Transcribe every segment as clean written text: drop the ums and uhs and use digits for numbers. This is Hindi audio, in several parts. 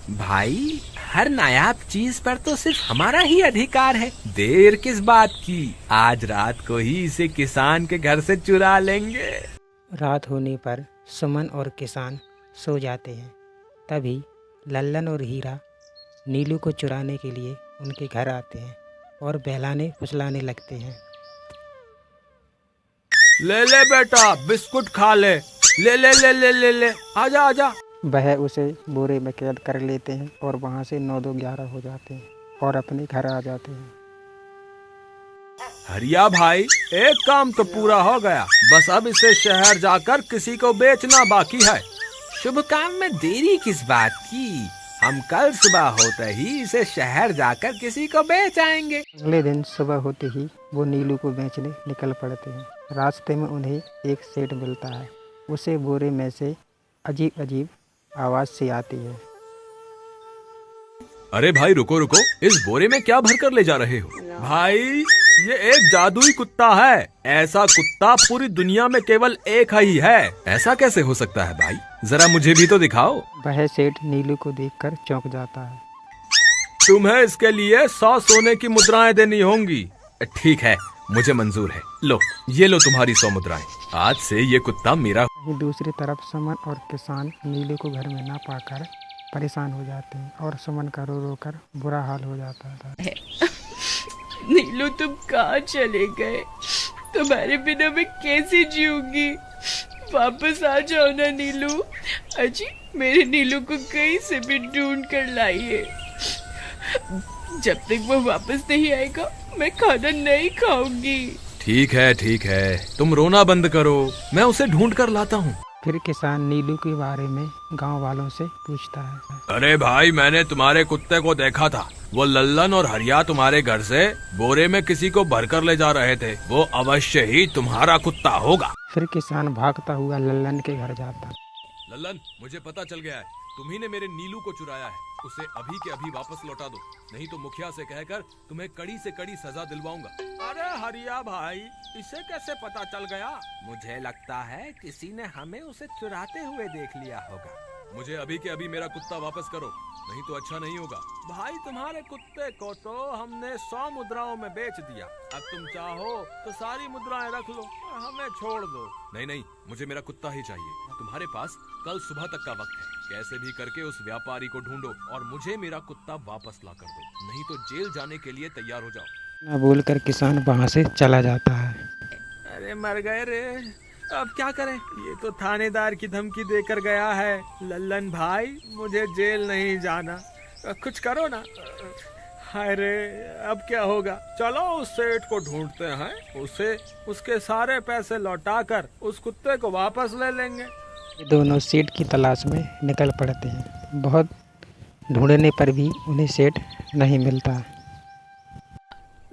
भाई हर नायाब चीज पर तो सिर्फ हमारा ही अधिकार है। देर किस बात की, आज रात को ही इसे किसान के घर से चुरा लेंगे। रात होने पर सुमन और किसान सो जाते हैं। तभी लल्लन और हीरा नीलू को चुराने के लिए उनके घर आते हैं और बहलाने फुसलाने लगते हैं। ले ले बेटा, बिस्कुट खा ले, ले ले ले ले ले ले, आजा आजा। वह उसे बोरे में कैद कर लेते हैं और वहाँ से 9-2-11 हो जाते हैं और अपने घर आ जाते हैं। हरिया भाई, एक काम तो पूरा हो गया, बस अब इसे शहर जाकर किसी को बेचना बाकी है। शुभ काम में देरी किस बात की, हम कल सुबह होते ही इसे शहर जाकर किसी को बेच आएंगे। अगले दिन सुबह होते ही वो नीलू को बेचने निकल पड़ते हैं। रास्ते में उन्हें एक सेठ मिलता है। उसे बोरे में से अजीब अजीब आवाज सी आती है। अरे भाई रुको रुको, इस बोरे में क्या भर कर ले जा रहे हो? भाई ये एक जादुई कुत्ता है, ऐसा कुत्ता पूरी दुनिया में केवल एक ही है। ऐसा कैसे हो सकता है भाई, जरा मुझे भी तो दिखाओ। वह सेठ नीलू को देखकर चौंक जाता है। तुम्हें इसके लिए 100 सोने की मुद्राएं देनी होंगी। ठीक है, मुझे मंजूर है, लो ये लो तुम्हारी 100 मुद्राएं। आज से ये कुत्ता मेरा। वहीं दूसरी तरफ सुमन और किसान नीलू को घर में ना पाकर परेशान हो जाते हैं और सुमन का रो रो कर बुरा हाल हो जाता है। नीलू तुम कहाँ चले गए? तुम्हारे बिना मैं कैसे जीऊंगी? वापस आ जाओ ना नीलू। अजी मेरे नीलू को कहीं से भी ढूंढ कर लाइए। जब तक वो वापस नहीं आएगा मैं खाना नहीं खाऊंगी। ठीक है, तुम रोना बंद करो, मैं उसे ढूंढ कर लाता हूँ। फिर किसान नीलू के बारे में गांव वालों से पूछता है। अरे भाई, मैंने तुम्हारे कुत्ते को देखा था, वो लल्लन और हरिया तुम्हारे घर से बोरे में किसी को भरकर ले जा रहे थे, वो अवश्य ही तुम्हारा कुत्ता होगा। फिर किसान भागता हुआ लल्लन के घर जाता है। लल्लन, मुझे पता चल गया है, तुम्ही ने मेरे नीलू को चुराया है, उसे अभी के अभी वापस लौटा दो, नहीं तो मुखिया से कहकर तुम्हें कड़ी से कड़ी सजा दिलवाऊंगा। अरे हरिया भाई, इसे कैसे पता चल गया? मुझे लगता है किसी ने हमें उसे चुराते हुए देख लिया होगा। मुझे अभी के अभी मेरा कुत्ता वापस करो, नहीं तो अच्छा नहीं होगा। भाई तुम्हारे कुत्ते को तो हमने 100 मुद्राओं में बेच दिया, अब तुम चाहो तो सारी मुद्राएं रख लो और हमें छोड़ दो। नहीं, मुझे मेरा कुत्ता ही चाहिए। तुम्हारे पास कल सुबह तक का वक्त है, कैसे भी करके उस व्यापारी को ढूंढो और मुझे मेरा कुत्ता वापस ला कर दो, नहीं तो जेल जाने के लिए तैयार हो जाओ। न बोलकर किसान वहाँ से चला जाता है। अरे मर गए रे, अब क्या करें? ये तो थानेदार की धमकी देकर गया है। लल्लन भाई, मुझे जेल नहीं जाना, कुछ करो ना। हाय रे, अब क्या होगा? चलो उस सेठ को ढूंढते हैं, उसे उसके सारे पैसे लौटाकर उस कुत्ते को वापस ले लेंगे। ये दोनों सेठ की तलाश में निकल पड़ते हैं। बहुत ढूंढने पर भी उन्हें सेठ नहीं मिलता।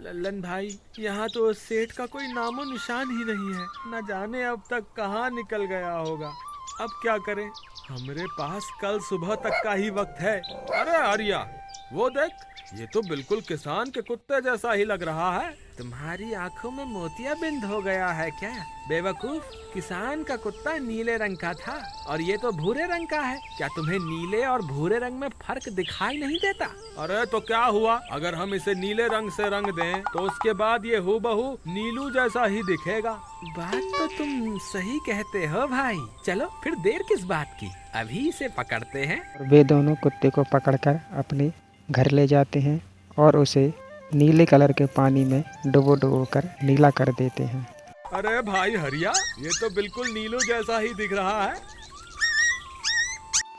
लल्लन भाई, यहाँ तो उस सेठ का कोई नामो निशान ही नहीं है, न जाने अब तक कहाँ निकल गया होगा। अब क्या करें? हमारे पास कल सुबह तक का ही वक्त है। अरे आर्या, वो देख, ये तो बिल्कुल किसान के कुत्ते जैसा ही लग रहा है। तुम्हारी आंखों में मोतियाबिंद हो गया है क्या? बेवकूफ, किसान का कुत्ता नीले रंग का था और ये तो भूरे रंग का है। क्या तुम्हें नीले और भूरे रंग में फर्क दिखाई नहीं देता? अरे तो क्या हुआ, अगर हम इसे नीले रंग से रंग दें तो उसके बाद ये हूबहू नीलू जैसा ही दिखेगा। बात तो तुम सही कहते हो भाई, चलो फिर देर किस बात की, अभी इसे पकड़ते हैं। और वे दोनों कुत्ते को पकड़कर अपने घर ले जाते हैं और उसे नीले कलर के पानी में डुबो कर नीला कर देते हैं। अरे भाई हरिया, ये तो बिल्कुल नीलू जैसा ही दिख रहा है।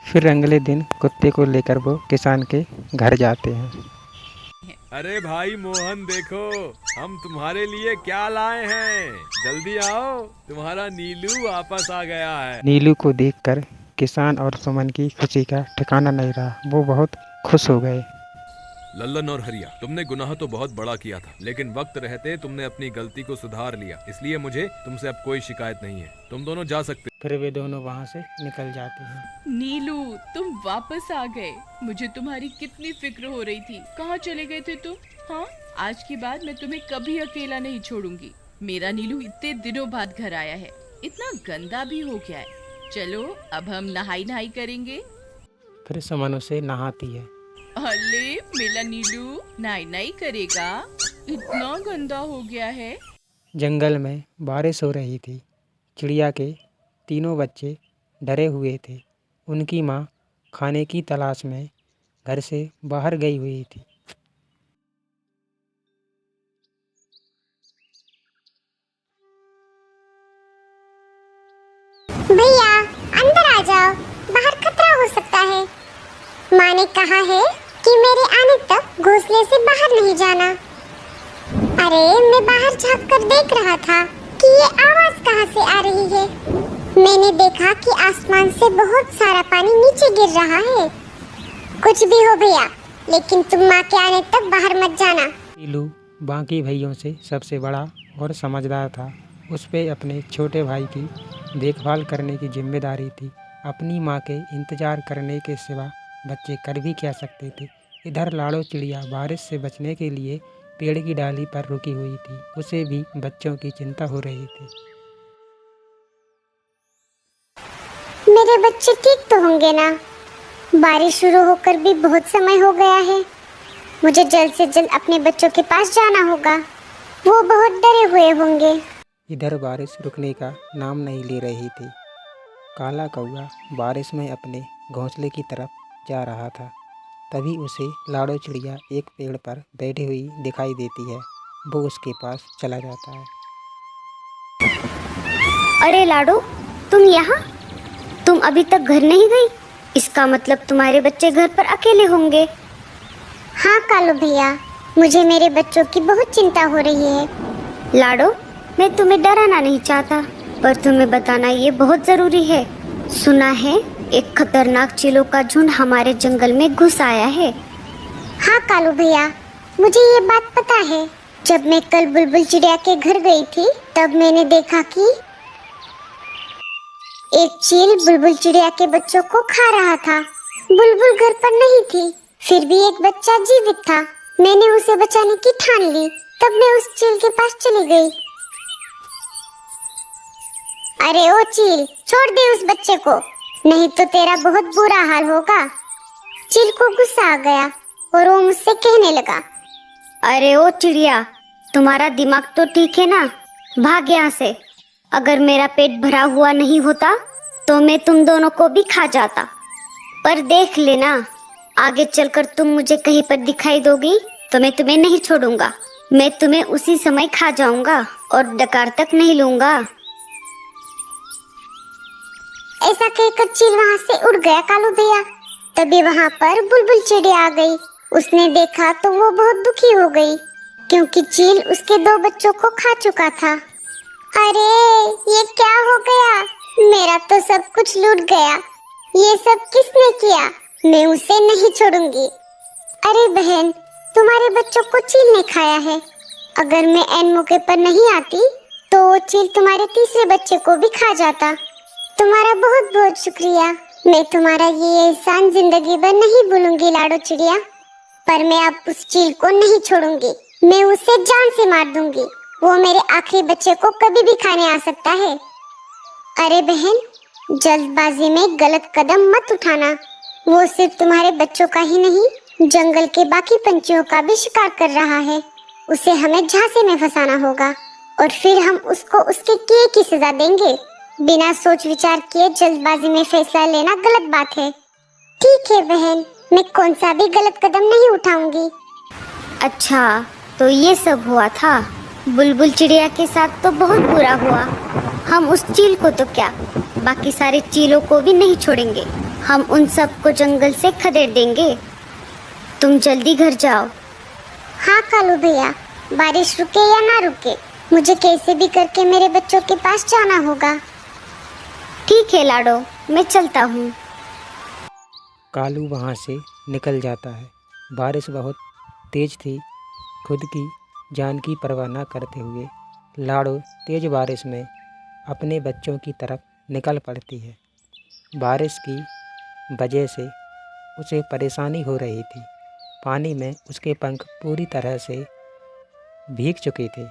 फिर अगले दिन कुत्ते को लेकर वो किसान के घर जाते हैं। अरे भाई मोहन, देखो हम तुम्हारे लिए क्या लाए हैं, जल्दी आओ, तुम्हारा नीलू वापस आ गया है। नीलू को देखकर किसान और सुमन की खुशी का ठिकाना नहीं रहा। वो बहुत खुश हो गए। लल्लन और हरिया, तुमने गुनाह तो बहुत बड़ा किया था, लेकिन वक्त रहते तुमने अपनी गलती को सुधार लिया, इसलिए मुझे तुमसे अब कोई शिकायत नहीं है, तुम दोनों जा सकते। फिर वे दोनों वहाँ से निकल जाते हैं। नीलू तुम वापस आ गए, मुझे तुम्हारी कितनी फिक्र हो रही थी। कहाँ चले गए थे तुम? हाँ, आज के बाद मैं तुम्हें कभी अकेला नहीं छोड़ूंगी। मेरा नीलू इतने दिनों बाद घर आया है, इतना गंदा भी हो गया है। चलो अब हम नहाई करेंगे। फिर सुमन उसे नहाती है। अले मेरा नीलू नाई नाई करेगा, इतना गंदा हो गया है। जंगल में बारिश हो रही थी। चिड़िया के तीनों बच्चे डरे हुए थे। उनकी माँ खाने की तलाश में घर से बाहर गई हुई थी। भैया अंदर आ जाओ, बाहर खतरा हो सकता है। माँ ने कहा है कि मेरे आने तक घोंसले से बाहर नहीं जाना। अरे मैं बाहर झांक कर देख रहा था कि ये आवाज कहाँ से आ रही है। मैंने देखा कि आसमान से बहुत सारा पानी नीचे गिर रहा है। कुछ भी हो भैया, लेकिन तुम माँ के आने तक बाहर मत जाना। नीलू बाकी भाइयों से सबसे बड़ा और समझदार था। उस पे अपने छोटे भाई की देखभाल करने की जिम्मेदारी थी। अपनी माँ के इंतजार करने के सिवा बच्चे कर भी क्या सकते थे। इधर लाड़ो चिड़िया बारिश से बचने के लिए पेड़ की डाली पर रुकी हुई थी। उसे भी बच्चों की चिंता हो रही थी। मेरे बच्चे ठीक तो होंगे ना? बारिश शुरू होकर भी बहुत समय हो गया है। मुझे जल्द से जल्द अपने बच्चों के पास जाना होगा। वो बहुत डरे हुए होंगे। इधर बारिश रुकने का नाम नहीं ले रही थी। काला कौआ बारिश में अपने घोंसले की तरफ जा रहा था। तभी उसे लाड़ो चिड़िया एक पेड़ पर बैठी हुई दिखाई देती है। वो उसके पास चला जाता है। अरे लाडो, तुम यहाँ? तुम अभी तक घर नहीं गई? इसका मतलब तुम्हारे बच्चे घर पर अकेले होंगे। हाँ कालू भैया, मुझे मेरे बच्चों की बहुत चिंता हो रही है। लाडो, मैं तुम्हें डराना नहीं चाहता, पर तुम्हें बताना ये बहुत जरूरी है। सुना है एक खतरनाक चीलों का झुंड हमारे जंगल में घुस आया है। हाँ कालू भैया, मुझे ये बात पता है। जब मैं कल बुलबुल चिड़िया के घर गई थी, तब मैंने देखा कि एक चील बुलबुल चिड़िया के बच्चों को खा रहा था। बुलबुल घर पर नहीं थी, फिर भी एक बच्चा जीवित था। मैंने उसे बचाने की ठान ली। तब मैं उस चील के पास चली गई। अरे ओ चील, छोड़ दे उस बच्चे को, नहीं तो तेरा बहुत बुरा हाल होगा। चील को गुस्सा आ गया और वो मुझसे कहने लगा, अरे ओ चिड़िया, तुम्हारा दिमाग तो ठीक है ना? भाग यहाँ से। अगर मेरा पेट भरा हुआ नहीं होता तो मैं तुम दोनों को भी खा जाता। पर देख लेना, आगे चलकर तुम मुझे कहीं पर दिखाई दोगी तो मैं तुम्हें नहीं छोड़ूंगा। मैं तुम्हें उसी समय खा जाऊंगा और डकार तक नहीं लूंगा। ऐसा कहकर चील वहाँ से उड़ गया कालू भैया। तभी वहाँ पर बुलबुल चिड़िया आ गई। उसने देखा तो वो बहुत दुखी हो गई, क्योंकि चील उसके 2 बच्चों को खा चुका था। अरे ये क्या हो गया? मेरा तो सब कुछ लूट गया। ये सब किसने किया? मैं उसे नहीं छोड़ूंगी। अरे बहन, तुम्हारे बच्चों को चील ने खाया है। अगर मैं ऐन मौके पर नहीं आती तो वो चील तुम्हारे तीसरे बच्चे को भी खा जाता। तुम्हारा बहुत बहुत शुक्रिया। मैं तुम्हारा ये एहसान जिंदगी भर नहीं भूलूंगी लाडो चिड़िया। पर मैं अब उस चील को नहीं छोड़ूंगी। मैं उसे जान से मार दूंगी। वो मेरे आखिरी बच्चे को कभी भी खाने आ सकता है। अरे बहन, जल्दबाजी में गलत कदम मत उठाना। वो सिर्फ तुम्हारे बच्चों का ही नहीं, जंगल के बाकी पंछियों का भी शिकार कर रहा है। उसे हमें झांसे में फंसाना होगा और फिर हम उसको उसके किए की सजा देंगे। बिना सोच विचार किए जल्दबाजी में फैसला लेना गलत बात है। ठीक है बहन, मैं कौन सा भी गलत कदम नहीं उठाऊंगी। अच्छा, तो ये सब हुआ था। बुलबुल चिड़िया के साथ तो बहुत बुरा हुआ। हम उस चील को तो क्या, बाकी सारे चीलों को भी नहीं छोड़ेंगे। हम उन सब को जंगल से खदेड़ देंगे। तुम जल्दी घर जाओ। हाँ कालू भैया, बारिश रुके या ना रुके, मुझे कैसे भी करके मेरे बच्चों के पास जाना होगा। ठीक है लाडो, मैं चलता हूँ। कालू वहाँ से निकल जाता है। बारिश बहुत तेज थी। खुद की जान की परवाह न करते हुए लाडो तेज बारिश में अपने बच्चों की तरफ निकल पड़ती है। बारिश की वजह से उसे परेशानी हो रही थी। पानी में उसके पंख पूरी तरह से भीग चुके थे।